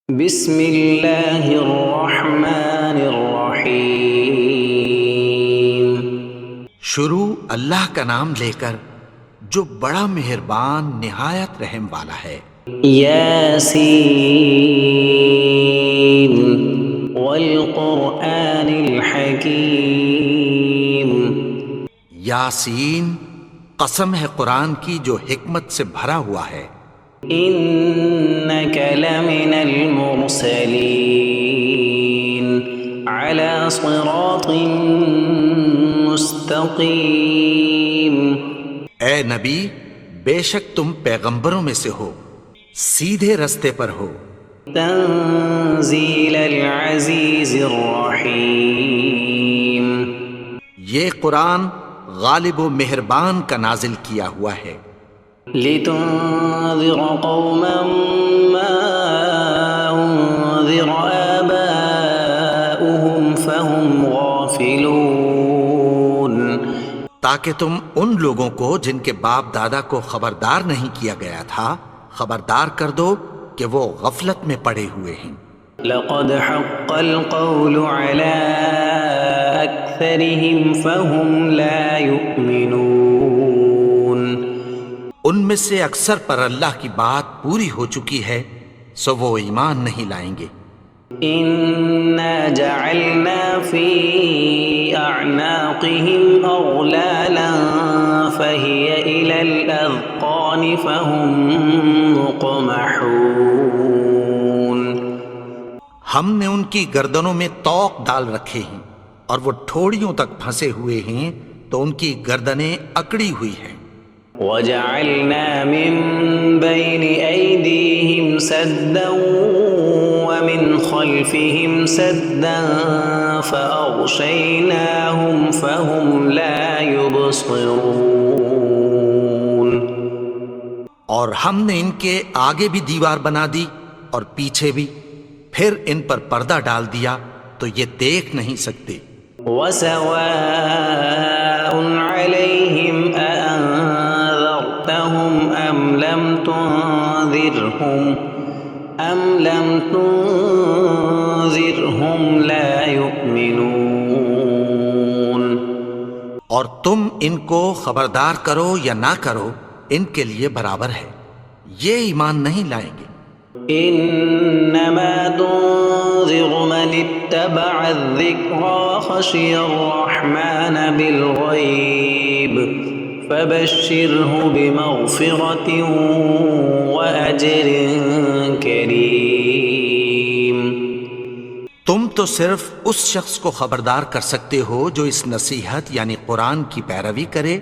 بسم اللہ الرحمن الرحیم۔ شروع اللہ کا نام لے کر جو بڑا مہربان نہایت رحم والا ہے۔ یاسین والقرآن الحکیم۔ یاسین، قسم ہے قرآن کی جو حکمت سے بھرا ہوا ہے۔ انک لمن المرسلین علی صراط مستقیم۔ اے نبی، بے شک تم پیغمبروں میں سے ہو، سیدھے رستے پر ہو۔ تنزیل العزیز الرحیم۔ یہ قرآن غالب و مہربان کا نازل کیا ہوا ہے۔ لتنذر قوما ما انذر آباؤهم فهم غافلون۔ تاکہ تم ان لوگوں کو جن کے باپ دادا کو خبردار نہیں کیا گیا تھا خبردار کر دو کہ وہ غفلت میں پڑے ہوئے ہیں۔ لقد حق القول على أكثرهم فهم لا يؤمنون۔ ان میں سے اکثر پر اللہ کی بات پوری ہو چکی ہے سو وہ ایمان نہیں لائیں گے۔ إنا جعلنا في أعناقهم أغلالا فهي إلى الأذقان فهم مقمحون۔ ہم نے ان کی گردنوں میں طوق ڈال رکھے ہیں اور وہ ٹھوڑیوں تک پھنسے ہوئے ہیں تو ان کی گردنیں اکڑی ہوئی ہیں۔ وجعلنا من بين أيديهم سدا ومن خلفهم سدا فأغشيناهم فهم لا يبصرون۔ اور ہم نے ان کے آگے بھی دیوار بنا دی اور پیچھے بھی، پھر ان پر پردہ ڈال دیا تو یہ دیکھ نہیں سکتے۔ وسواء عليهم أأنذرتهم أم لم تنذرهم لا يؤمنون۔ اور تم ان کو خبردار کرو یا نہ کرو ان کے لیے برابر ہے، یہ ایمان نہیں لائیں گے۔ انما تنذر من اتبع الذکر وخشی الرحمن بالغیب فبشرہ بمغفرۃ واجر کریم۔ تم تو صرف اس شخص کو خبردار کر سکتے ہو جو اس نصیحت یعنی قرآن کی پیروی کرے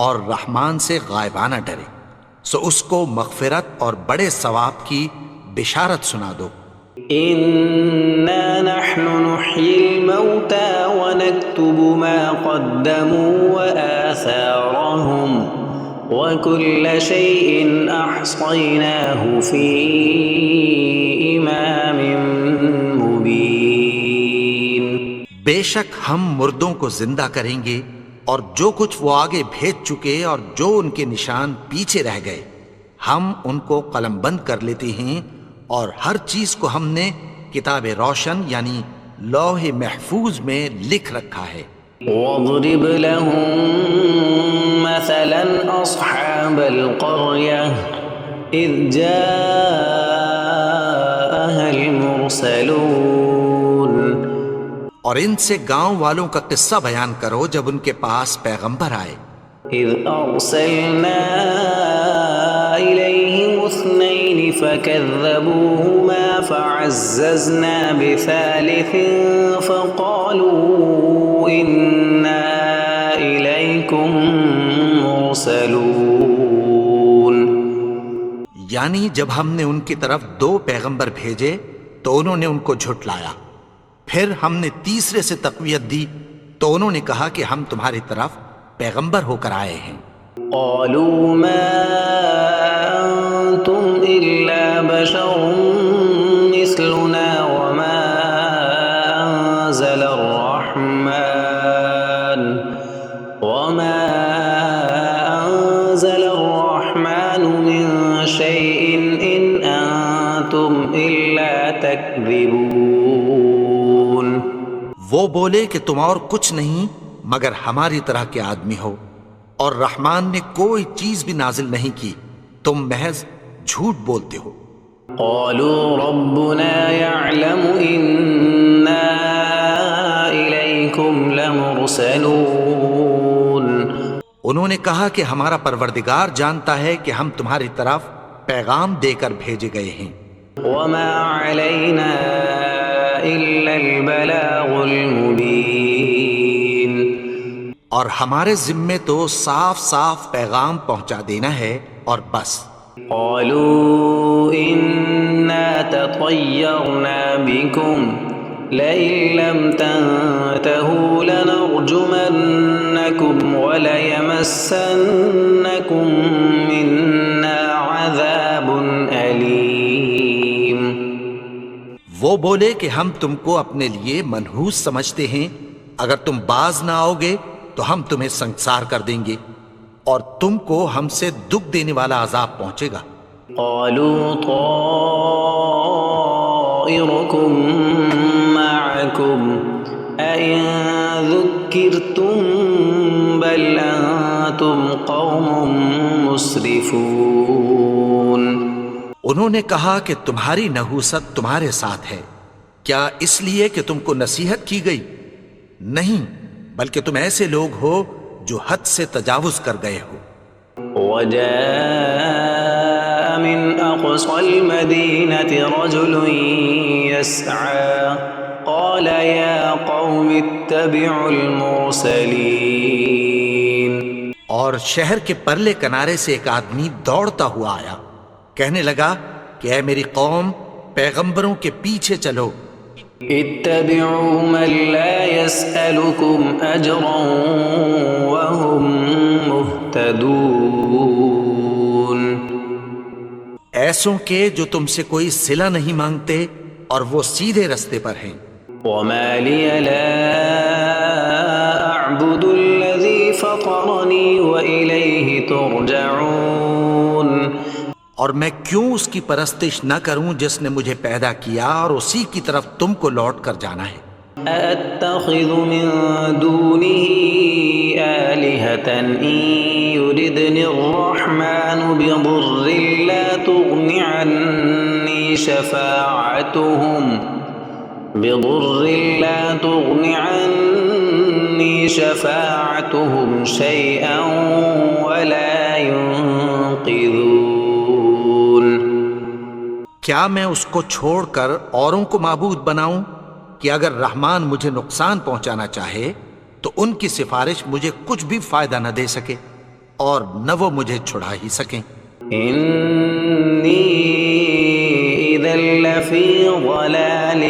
اور رحمان سے غائبانہ ڈرے، سو اس کو مغفرت اور بڑے ثواب کی بشارت سنا دو۔ انا نحن نحيي الموتى ونكتب ما قدموا وآثارهم وكل شيء احصيناه في امام مبين۔ بے شک ہم مردوں کو زندہ کریں گے اور جو کچھ وہ آگے بھیج چکے اور جو ان کے نشان پیچھے رہ گئے ہم ان کو قلم بند کر لیتے ہیں، اور ہر چیز کو ہم نے کتاب روشن یعنی لوح محفوظ میں لکھ رکھا ہے۔ واضرب لهم مثلا اصحاب القرية اذ جاءها المرسلون۔ اور ان سے گاؤں والوں کا قصہ بیان کرو جب ان کے پاس پیغمبر آئے۔ اذ ارسلنا الیہم اثنین فکذبوہما فعززنا بثالث فقالوا انا الیکم مرسلون۔ یعنی جب ہم نے ان کی طرف 2 پیغمبر بھیجے تو انہوں نے ان کو جھٹلایا، پھر ہم نے تیسرے سے تقویت دی تو انہوں نے کہا کہ ہم تمہاری طرف پیغمبر ہو کر آئے ہیں۔ قالوا ما انتم الا بشر مثلنا وما انزل الرحمن من شيء ان انتم الا تكذبون وہ بولے کہ تم اور کچھ نہیں مگر ہماری طرح کے آدمی ہو، اور رحمان نے کوئی چیز بھی نازل نہیں کی، تم محض جھوٹ بولتے ہو۔ قالوا ربنا يعلم إنا إليكم لمرسلون انہوں نے کہا کہ ہمارا پروردگار جانتا ہے کہ ہم تمہاری طرف پیغام دے کر بھیجے گئے ہیں، وما علينا إلا البلاغ المبين اور ہمارے ذمے تو صاف صاف پیغام پہنچا دینا ہے اور بس۔ قالوا إنا تطيرنا بكم لئن لم تنتهوا لنرجمنكم وليمسنكم منا عذاب أليم وہ بولے کہ ہم تم کو اپنے لیے منحوس سمجھتے ہیں، اگر تم باز نہ آؤ گے تو ہم تمہیں سنگسار کر دیں گے اور تم کو ہم سے دکھ دینے والا عذاب پہنچے گا۔ قالوا طائركم معكم أئن ذكرتم بل أنتم قوم مسرفون انہوں نے کہا کہ تمہاری نحوست تمہارے ساتھ ہے، کیا اس لیے کہ تم کو نصیحت کی گئی؟ نہیں، بلکہ تم ایسے لوگ ہو جو حد سے تجاوز کر گئے ہو۔ وجاء من أقصى المدينة رجل يسعى قال يا قوم اتبعوا المرسلين اور شہر کے پرلے کنارے سے ایک آدمی دوڑتا ہوا آیا، کہنے لگا کہ اے میری قوم، پیغمبروں کے پیچھے چلو۔ اتبعوا من لا يسألكم أجرا وهم مهتدون ایسوں کے جو تم سے کوئی صلہ نہیں مانگتے اور وہ سیدھے رستے پر ہیں۔ وما لي لا أعبد الذي فطرني وإليه ترجعون اور میں کیوں اس کی پرستش نہ کروں جس نے مجھے پیدا کیا اور اسی کی طرف تم کو لوٹ کر جانا ہے۔ أأتخذ من دونه آلهة إن يردني الرحمن بضر لا تغن عني شفاعتهم شيئا ولا ينقذون کیا میں اس کو چھوڑ کر اوروں کو معبود بناؤں کہ اگر رحمان مجھے نقصان پہنچانا چاہے تو ان کی سفارش مجھے کچھ بھی فائدہ نہ دے سکے اور نہ وہ مجھے چھڑا ہی سکیں۔ إني إذا لفي ضلال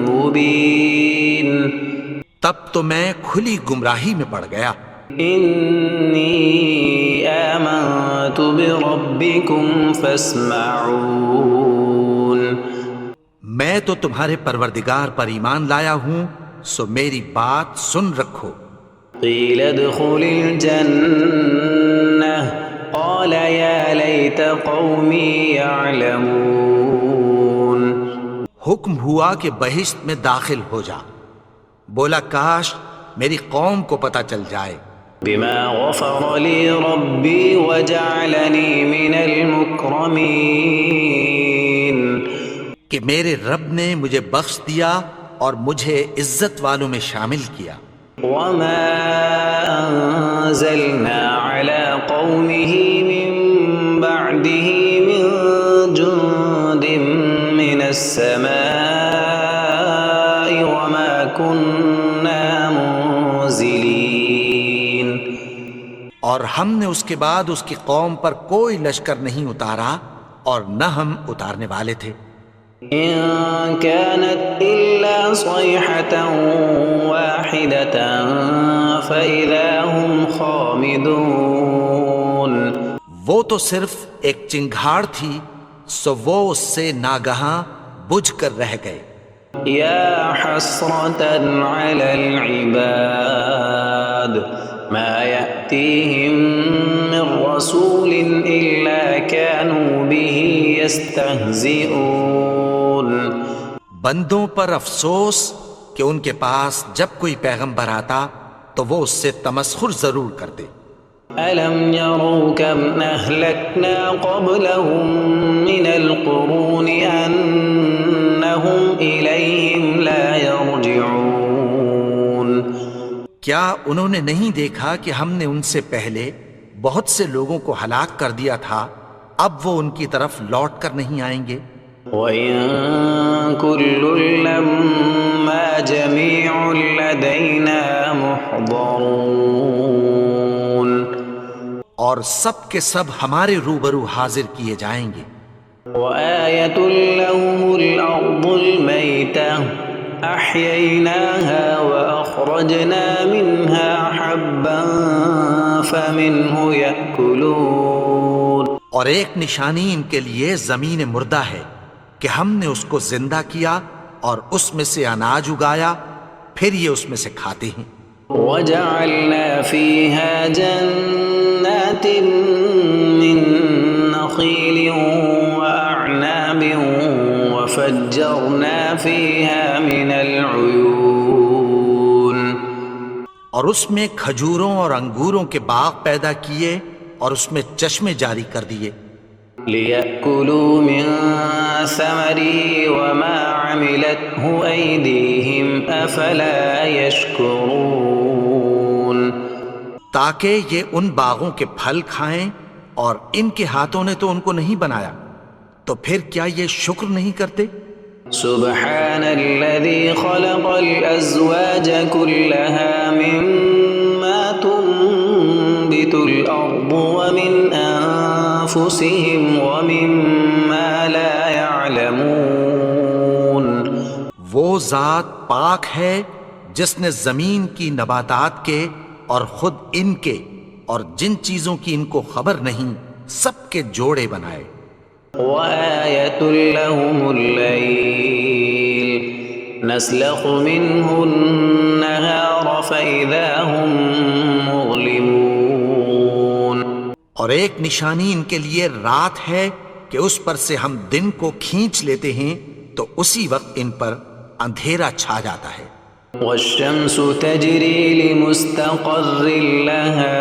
مبين تب تو میں کھلی گمراہی میں پڑ گیا۔ إني آمنت بربكم فاسمعون میں تو تمہارے پروردگار پر ایمان لایا ہوں، سو میری بات سن رکھو۔ قيل ادخل الجنة قال يا ليت قومي يعلمون حکم ہوا کہ بہشت میں داخل ہو جا، بولا کاش میری قوم کو پتہ چل جائے۔ بما غفر لي ربي وجعلني من المكرمين کہ میرے رب نے مجھے بخش دیا اور مجھے عزت والوں میں شامل کیا۔ وما أنزلنا على قومه من بعده من جند من السماء وما كنا منزلين اور ہم نے اس کے بعد اس کی قوم پر کوئی لشکر نہیں اتارا اور نہ ہم اتارنے والے تھے۔ إن كانت إلا صيحة واحدة فإذا هم خامدون وہ تو صرف ایک چنگھاڑ تھی، سو وہ اس سے ناگہاں بجھ کر رہ گئے۔ يا حسرة على العباد ما يأتيهم من رسول إلا كانوا به يستهزئون بندوں پر افسوس کہ ان کے پاس جب کوئی پیغمبر آتا تو وہ اس سے تمسخر ضرور کرتے۔ ألم يروا كم أهلكنا قبلهم من القرون أنهم إليهم لا يرجعون کیا انہوں نے نہیں دیکھا کہ ہم نے ان سے پہلے بہت سے لوگوں کو ہلاک کر دیا تھا، اب وہ ان کی طرف لوٹ کر نہیں آئیں گے؟ وَإِن كُلٌّ لَّمَّا جَمِيعٌ لَّدَيْنَا مُحْضَرُونَ اور سب کے سب ہمارے روبرو حاضر کیے جائیں گے۔ وَآيَةٌ لَّهُمُ الْأَرْضُ الْمَيْتَةُ أَحْيَيْنَاهَا وَأَخْرَجْنَا مِنْهَا حَبًّا فَمِنْهُ يَأْكُلُونَ اور ایک نشانی ان کے لیے زمین مردہ ہے کہ ہم نے اس کو زندہ کیا اور اس میں سے اناج اگایا، پھر یہ اس میں سے کھاتے ہیں۔ وَجَعَلْنَا فِيهَا جَنَّاتٍ مِّن نَّخِيلٍ وَأَعْنَابٍ وَفَجَّرْنَا فِيهَا مِنَ الْعُيُونِ اور اس میں کھجوروں اور انگوروں کے باغ پیدا کیے اور اس میں چشمے جاری کر دیے، لِيَأْكُلُوا مِن ثَمَرِهِ وَمَا عَمِلَتْهُ أَيْدِيهِمْ أَفَلَا يَشْكُرُونَ تاکہ یہ ان باغوں کے پھل کھائیں، اور ان کے ہاتھوں نے تو ان کو نہیں بنایا، تو پھر کیا یہ شکر نہیں کرتے؟ سبحان الذي خلق الأزواج كلها مما تنبت الأرض ومن أنفسهم ومما لا يعلمون وہ ذات پاک ہے جس نے زمین کی نباتات کے اور خود ان کے اور جن چیزوں کی ان کو خبر نہیں سب کے جوڑے بنائے۔ وآية لهم الليل نسلخ منه النهار فإذا هم مظلمون اور ایک نشانی ان کے لیے رات ہے کہ اس پر سے ہم دن کو کھینچ لیتے ہیں تو اسی وقت ان پر اندھیرا چھا جاتا ہے۔ والشمس تجري لمستقر لها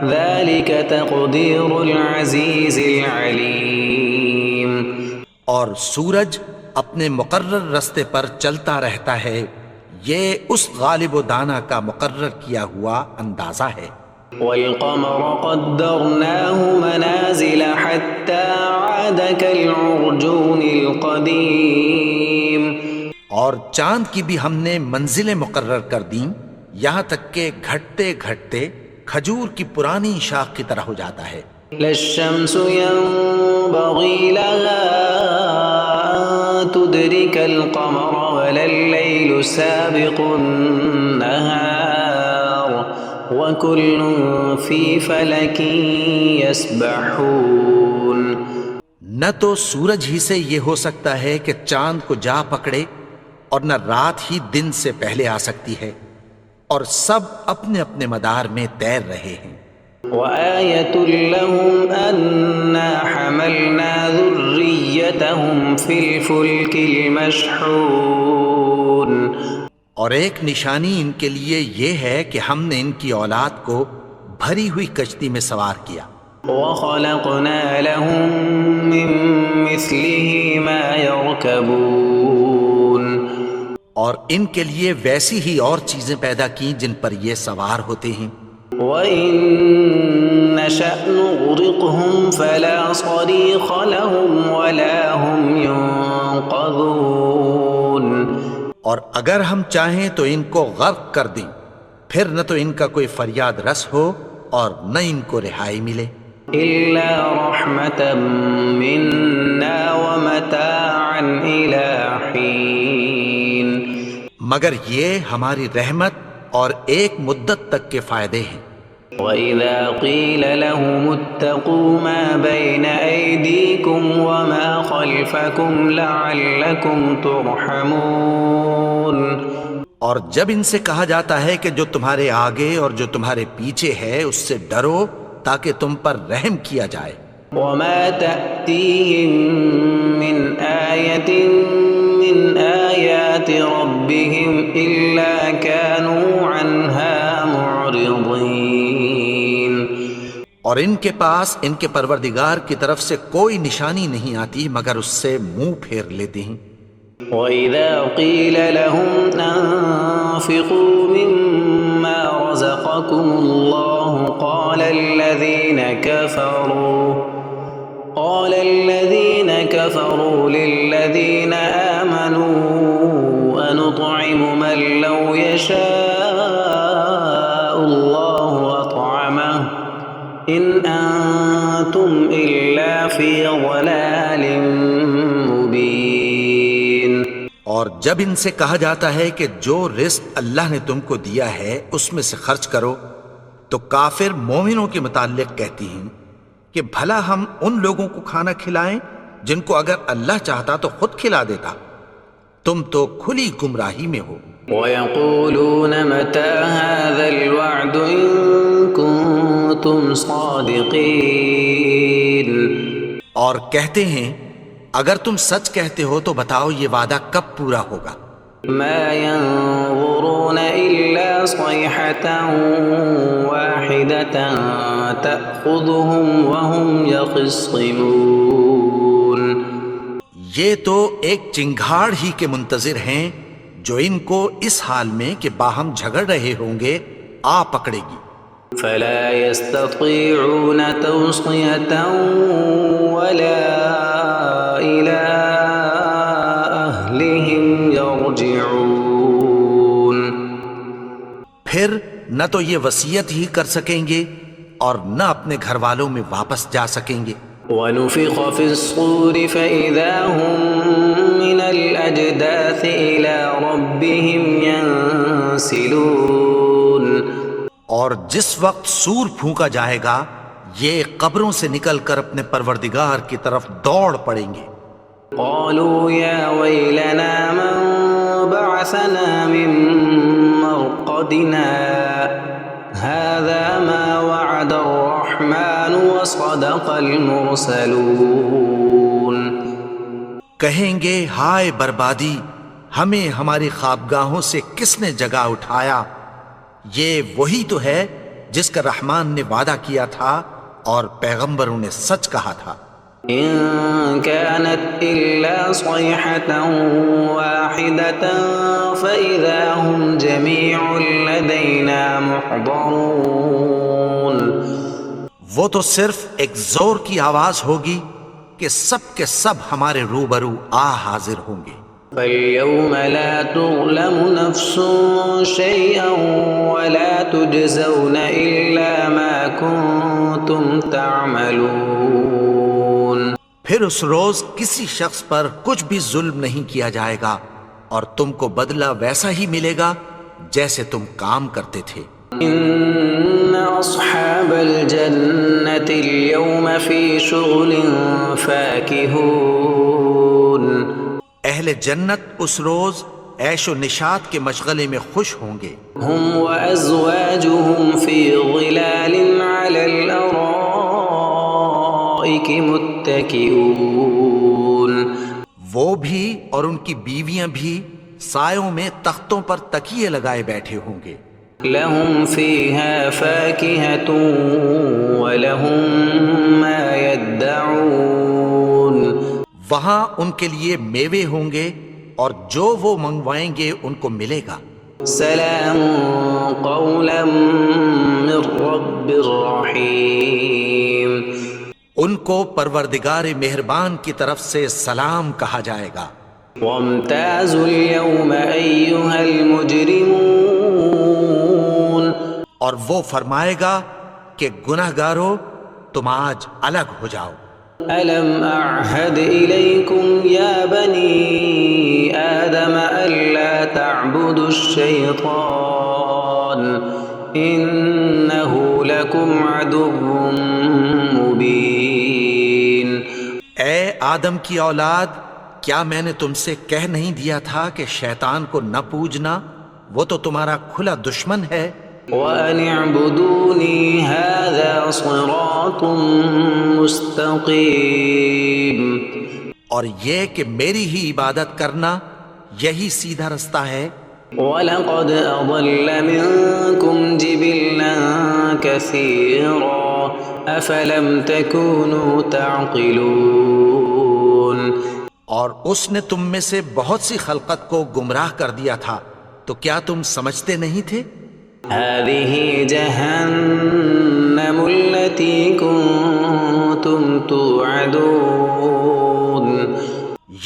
ذلك تقدير العزيز العليم اور سورج اپنے مقرر رستے پر چلتا رہتا ہے، یہ اس غالب و دانا کا مقرر کیا ہوا اندازہ ہے۔ والقمر قدرناه منازل حتى عاد كالعرجون القديم اور چاند کی بھی ہم نے منزلیں مقرر کر دیں، یہاں تک کہ گھٹتے گھٹتے کھجور کی پرانی شاخ کی طرح ہو جاتا ہے۔ لا الشمس ينبغي لها أن تدرك القمر ولا الليل سابق النهار وكل في فلك يسبحون نہ تو سورج ہی سے یہ ہو سکتا ہے کہ چاند کو جا پکڑے، اور نہ رات ہی دن سے پہلے آ سکتی ہے، اور سب اپنے اپنے مدار میں تیر رہے ہیں۔ وآية لهم أنا حملنا ذريتهم في الفلك المشحون اور ایک نشانی ان کے لیے یہ ہے کہ ہم نے ان کی اولاد کو بھری ہوئی کشتی میں سوار کیا۔ وخلقنا لهم من مثله ما يركبون اور ان کے لیے ویسی ہی اور چیزیں پیدا کی جن پر یہ سوار ہوتے ہیں۔ وَإِن نَّشَأْ نُغْرِقْهُمْ فَلَا صَرِيخَ لَهُمْ وَلَا هُمْ يُنقَذُونَ اور اگر ہم چاہیں تو ان کو غرق کر دیں، پھر نہ تو ان کا کوئی فریاد رس ہو اور نہ ان کو رہائی ملے۔ إِلَّا رَحْمَةً مِّنَّا وَمَتَاعًا إِلَىٰ حِينٍ مگر یہ ہماری رحمت اور ایک مدت تک کے فائدے ہیں۔ وَإِذَا قِيلَ لَهُمُ اتَّقُوا مَا بَيْنَ أَيْدِيكُمْ وَمَا خَلْفَكُمْ لَعَلَّكُمْ تُرْحَمُونَ اور جب ان سے کہا جاتا ہے کہ جو تمہارے آگے اور جو تمہارے پیچھے ہے اس سے ڈرو تاکہ تم پر رحم کیا جائے۔ وما تأتيهم من آية من آيات ربهم إلا كانوا عنها معرضين۔ اور ان کے پاس ان کے پروردگار کی طرف سے کوئی نشانی نہیں آتی مگر اس سے منہ پھیر لیتے ہیں۔ وَإِذَا قِيلَ لَهُمْ أَنفِقُوا مِمَّا رَزَقَكُمُ اللَّهُ قَالَ الَّذِينَ كَفَرُوا لِلَّذِينَ آمَنُوا أَنُطْعِمُ مَن لَّوْ يَشَاءُ اللَّهُ أَطْعَمَهُ إِنْ أَنتُمْ إِلَّا فِي ضَلَالٍ مُّبِينٍ۔ اور جب ان سے کہا جاتا ہے کہ جو رزق اللہ نے تم کو دیا ہے اس میں سے خرچ کرو، تو کافر مومنوں کے متعلق کہتی ہیں کہ بھلا ہم ان لوگوں کو کھانا کھلائیں جن کو اگر اللہ چاہتا تو خود کھلا دیتا، تم تو کھلی گمراہی میں ہو۔ وَيَقُولُونَ مَتَى هَذَا الْوَعْدُ إِن كُنتُمْ صَادِقِينَ۔ اور کہتے ہیں اگر تم سچ کہتے ہو تو بتاؤ یہ وعدہ کب پورا ہوگا؟ مَا يَنظُرُونَ إِلَّا صَيْحَةً وَاحِدَةً تَأْخُذُهُمْ وَهُمْ يَخِصِّمُونَ۔ یہ تو ایک چنگھاڑ ہی کے منتظر ہیں جو ان کو اس حال میں کہ باہم جھگڑ رہے ہوں گے آ پکڑے گی۔ فَلَا يَسْتَطِيعُونَ تَوْصِيَةً وَلَا إِلَىٰ أَهْلِهِمْ يَرْجِعُونَ۔ پھر نہ تو یہ وصیت ہی کر سکیں گے اور نہ اپنے گھر والوں میں واپس جا سکیں گے۔ وَنُفِخَ فِي الصُّورِ فَإِذَا هُم مِّنَ الْأَجْدَاثِ إِلَىٰ رَبِّهِمْ يَنسِلُونَ۔ اور جس وقت سور پھونکا جائے گا یہ قبروں سے نکل کر اپنے پروردگار کی طرف دوڑ پڑیں گے۔ قَالُوا يَا وَيْلَنَا مَن بَعَثَنَا مِن مَّرْقَدِنَا هَٰذَا مَا وَعَدَ الرَّحْمَٰنُ وَصَدَقَ الْمُرْسَلُونَ۔ کہیں گے ہائے بربادی، ہمیں ہماری خوابگاہوں سے کس نے جگا اٹھایا؟ یہ وہی تو ہے جس کا رحمان نے وعدہ کیا تھا اور پیغمبروں نے سچ کہا تھا۔ إِن كَانَتْ إِلَّا صَيْحَةً وَاحِدَةً فَإِذَا هُمْ جَمِيعٌ لَّدَيْنَا مُحْضَرُونَ۔ وہ تو صرف ایک زور کی آواز ہوگی کہ سب کے سب ہمارے روبرو آ حاضر ہوں گے۔ فَالْيَوْمَ لَا تُظْلَمُ نَفْسٌ شَيْئًا وَلَا تُجْزَوْنَ إِلَّا مَا كُنتُمْ تَعْمَلُونَ۔ پھر اس روز کسی شخص پر کچھ بھی ظلم نہیں کیا جائے گا اور تم کو بدلہ ویسا ہی ملے گا جیسے تم کام کرتے تھے۔ إِنَّ أَصْحَابَ الْجَنَّةِ الْيَوْمَ فِي شُغُلٍ فَاكِهُونَ۔ اہل جنت اس روز عیش و نشاط کے مشغلے میں خوش ہوں گے۔ هُمْ وَأَزْوَاجُهُمْ فِي ظِلَالٍ عَلَى الْأَرَائِكِ مُتَّكِئُونَ۔ وہ بھی اور ان کی بیویاں بھی سایوں میں تختوں پر تکیے لگائے بیٹھے ہوں گے۔ لَهُمْ فِيهَا فَاكِهَةٌ وَلَهُم مَّا يَدَّعُونَ۔ وہاں ان کے لیے میوے ہوں گے اور جو وہ منگوائیں گے ان کو ملے گا۔ سلام قولا من رب رحیم۔ ان کو پروردگار مہربان کی طرف سے سلام کہا جائے گا۔ وامتازوا اليوم ایھا المجرمون۔ اور وہ فرمائے گا کہ گنہگارو تم آج الگ ہو جاؤ۔ ألم أعهد إليكم يا بني آدم ألا تعبدوا الشيطان إنه لكم عدو مبين۔ اے آدم کی اولاد، کیا میں نے تم سے کہہ نہیں دیا تھا کہ شیطان کو نہ پوجنا؟ وہ تو تمہارا کھلا دشمن ہے. وَأَنِ اعْبُدُونِي هَذَا صِرَاطٌ مُسْتَقِيمٌ. اور یہ کہ میری ہی عبادت کرنا یہی سیدھا رستہ ہے. وَلَقَدْ أَضَلَّ مِنكُمْ جِبِلًّا كَثِيرًا أَفَلَمْ تَكُونُوا تَعْقِلُونَ. اور اس نے تم میں سے بہت سی خلقت کو گمراہ کر دیا تھا، تو کیا تم سمجھتے نہیں تھے؟ هَذِهِ جَهَنَّمُ الَّتِي كُنتُمْ تُوعَدُونَ.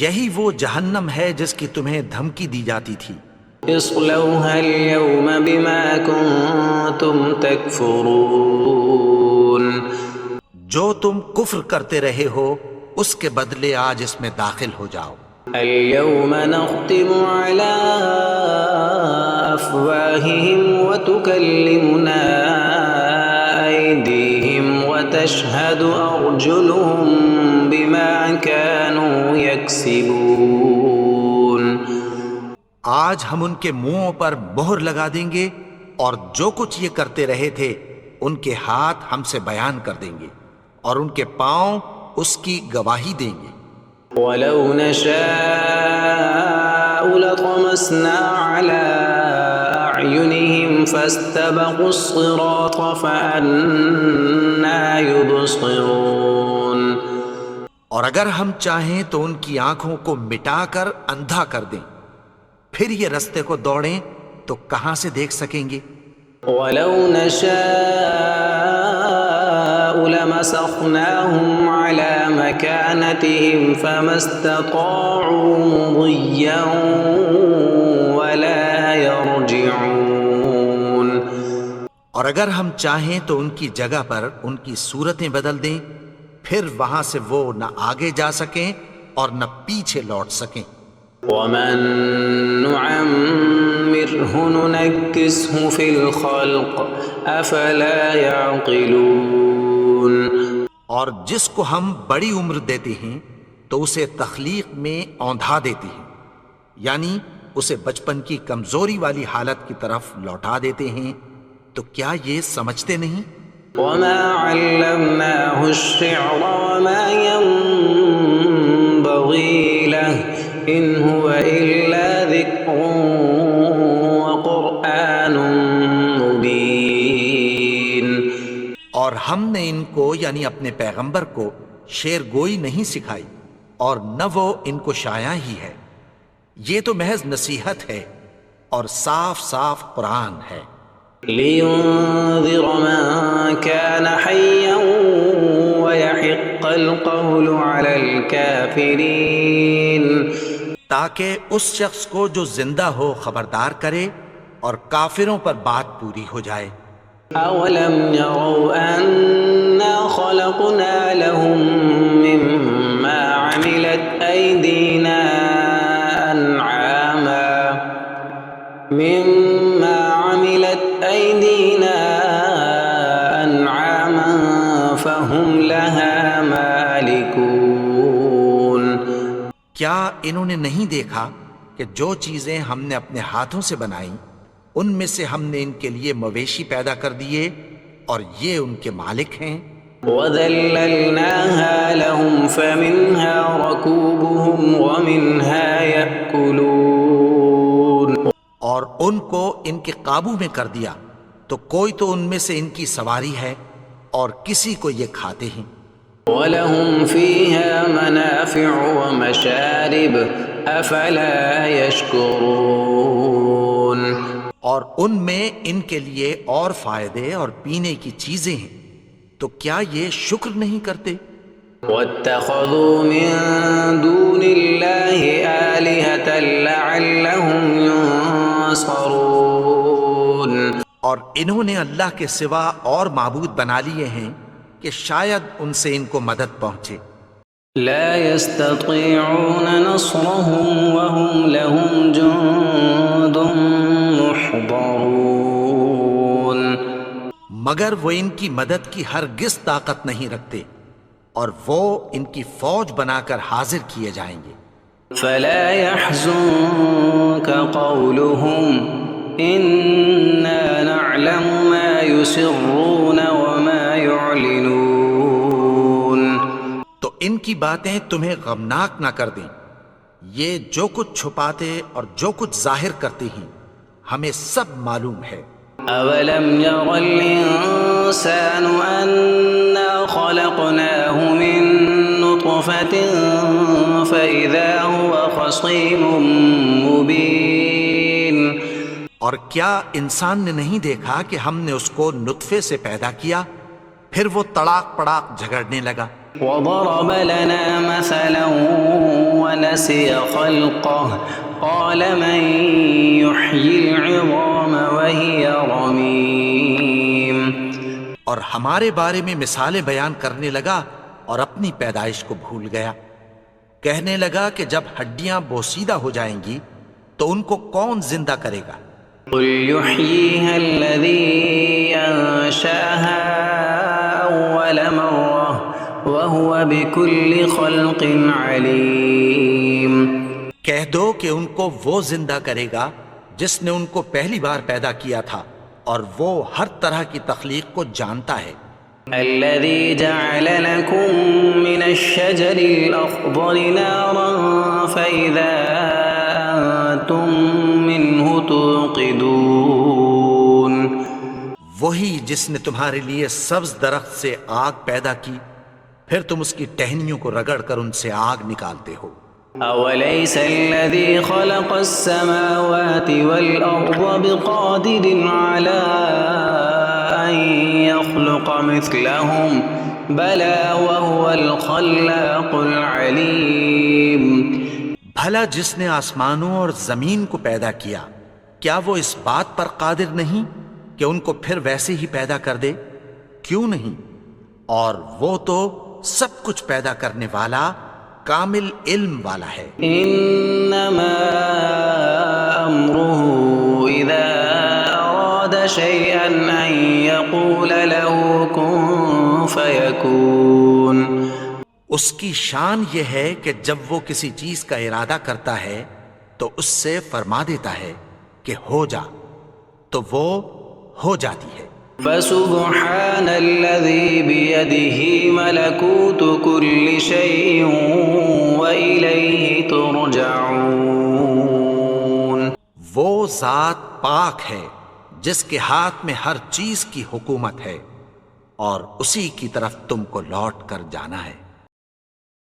یہی وہ جہنم ہے جس کی تمہیں دھمکی دی جاتی تھی. اصلوها اليوم بما كنتم تكفرون. جو تم کفر کرتے رہے ہو اس کے بدلے آج اس میں داخل ہو جاؤ. اليوم نختم على أفواههم وتكلمنا أيديهم وتشهد أرجلهم بما كانوا يكسبون. آج ہم ان کے منہوں پر مہر لگا دیں گے اور جو کچھ یہ کرتے رہے تھے ان کے ہاتھ ہم سے بیان کر دیں گے اور ان کے پاؤں اس کی گواہی دیں گے. وَلَوْ نَشَاءُ لَطَمَسْنَا عَلَىٰ أَعْيُنِهِمْ فَاسْتَبَقُوا الصِّرَاطَ فَأَنَّىٰ يُبْصِرُونَ. اور اگر ہم چاہیں تو ان کی آنکھوں کو مٹا کر اندھا کر دیں، پھر یہ رستے کو دوڑیں تو کہاں سے دیکھ سکیں گے؟ وَلَوْ نَشَاءُ لَمَسَخْنَاهُمْ عَلَىٰ مَكَانَتِهِمْ فَمَا اسْتَطَاعُوا مُضِيًّا وَلَا يَرْجِعُونَ. اور اگر ہم چاہیں تو ان کی جگہ پر ان کی صورتیں بدل دیں، پھر وہاں سے وہ نہ آگے جا سکیں اور نہ پیچھے لوٹ سکیں. وَمَن نُعَمِّرْهُ نُنَكِّسْهُ فِي الْخَلْقِ أَفَلَا يَعْقِلُونَ. اور جس کو ہم بڑی عمر دیتے ہیں تو اسے تخلیق میں اوندھا دیتے ہیں، یعنی اسے بچپن کی کمزوری والی حالت کی طرف لوٹا دیتے ہیں. تو کیا یہ سمجھتے نہیں؟ وَمَا عَلَّمْنَاهُ الشِّعْرَ وَمَا يَنبَغِي لَهُ إِنْ هُوَ إِلَّا ذِكْرٌ وَقُرْآنٌ مُبِينٌ. اور ہم نے ان کو یعنی اپنے پیغمبر کو شعر گوئی نہیں سکھائی اور نہ وہ ان کو شایع ہی ہے. یہ تو محض نصیحت ہے اور صاف صاف قرآن ہے. لِيُنذِرَ مَن كَانَ حَيًّا وَيَحِقَّ الْقَوْلُ عَلَى الْكَافِرِينَ. تاکہ اس شخص کو جو زندہ ہو خبردار کرے اور کافروں پر بات پوری ہو جائے. أَوَلَمْ يَرَوْا أَنَّا خَلَقْنَا لَهُم مِّمَّا عَمِلَتْ أَيْدِينَا أَنْعَامًا فَهُمْ لَهَا مَالِكُونَ. کیا انہوں نے نہیں دیکھا کہ جو چیزیں ہم نے اپنے ہاتھوں سے بنائیں ان میں سے ہم نے ان کے لیے مویشی پیدا کر دیے اور یہ ان کے مالک ہیں. وَذَلَّلْنَاهَا لَهُمْ فَمِنْهَا رَكُوبُهُمْ وَمِنْهَا يَأْكُلُونَ. اور ان کو ان کے قابو میں کر دیا تو کوئی تو ان میں سے ان کی سواری ہے اور کسی کو یہ کھاتے ہیں. وَلَهُمْ فِيهَا مَنَافِعُ وَمَشَارِبُ أَفَلَا يَشْكُرُونَ. اور ان میں ان کے لیے اور فائدے اور پینے کی چیزیں ہیں، تو کیا یہ شکر نہیں کرتے؟ وَاتَّخَذُوا مِن دُونِ اللَّهِ آلِهَةً لَعَلَّهُمْ يُنصَرُونَ. اور انہوں نے اللہ کے سوا اور معبود بنا لیے ہیں کہ شاید ان سے ان کو مدد پہنچے. لا يستطيعون نصرهم وهم لهم جند محضرون. مگر وہ ان کی مدد کی ہرگز طاقت نہیں رکھتے اور وہ ان کی فوج بنا کر حاضر کیے جائیں گے. فلا يحزنك قولهم إنا نعلم ما يسرون وما يعلنون. تو ان کی باتیں تمہیں غمناک نہ کر دیں، یہ جو کچھ چھپاتے اور جو کچھ ظاہر کرتے ہیں ہمیں سب معلوم ہے۔ أولم ير الإنسان أنا خلقناه من نطفة فإذا هو خصيم مبين. اور کیا انسان نے نہیں دیکھا کہ ہم نے اس کو نطفے سے پیدا کیا پھر وہ تڑاک پڑاک جھگڑنے لگا۔ وضرب لنا مثلا ونسي خلقه قال من يحيي العظام وهي رميم. اور ہمارے بارے میں مثالیں بیان کرنے لگا اور اپنی پیدائش کو بھول گیا، کہنے لگا کہ جب ہڈیاں بوسیدہ ہو جائیں گی تو ان کو کون زندہ کرے گا؟ قل يحييها الذي أنشأها أول مرة وهو بكل خلق عليم. کہہ دو کہ ان کو وہ زندہ کرے گا جس نے ان کو پہلی بار پیدا کیا تھا اور وہ ہر طرح کی تخلیق کو جانتا ہے۔ الذي جعل لكم من الشجر الأخضر نارا فإذا أنتم منه توقدون. وہی جس نے تمہارے لیے سبز درخت سے آگ پیدا کی پھر تم اس کی ٹہنیوں کو رگڑ کر ان سے آگ نکالتے ہو۔ أوليس الذي خلق السماوات والأرض بقادر على أن يخلق مثلهم بلى وهو الخلاق العليم. بھلا جس نے آسمانوں اور زمین کو پیدا کیا کیا وہ اس بات پر قادر نہیں کہ ان کو پھر ویسے ہی پیدا کر دے؟ کیوں نہیں؟ اور وہ تو سب کچھ پیدا کرنے والا کامل علم والا ہے۔ انما امره اذا اراد شيئا ان يقول له كن فيكون. اس کی شان یہ ہے کہ جب وہ کسی چیز کا ارادہ کرتا ہے تو اس سے فرما دیتا ہے کہ ہو جا، تو وہ ہو جاتی ہے۔ فسبحان الذي بيده ملكوت كل شيء وإليه ترجعون. وہ ذات پاک ہے جس کے ہاتھ میں ہر چیز کی حکومت ہے اور اسی کی طرف تم کو لوٹ کر جانا ہے۔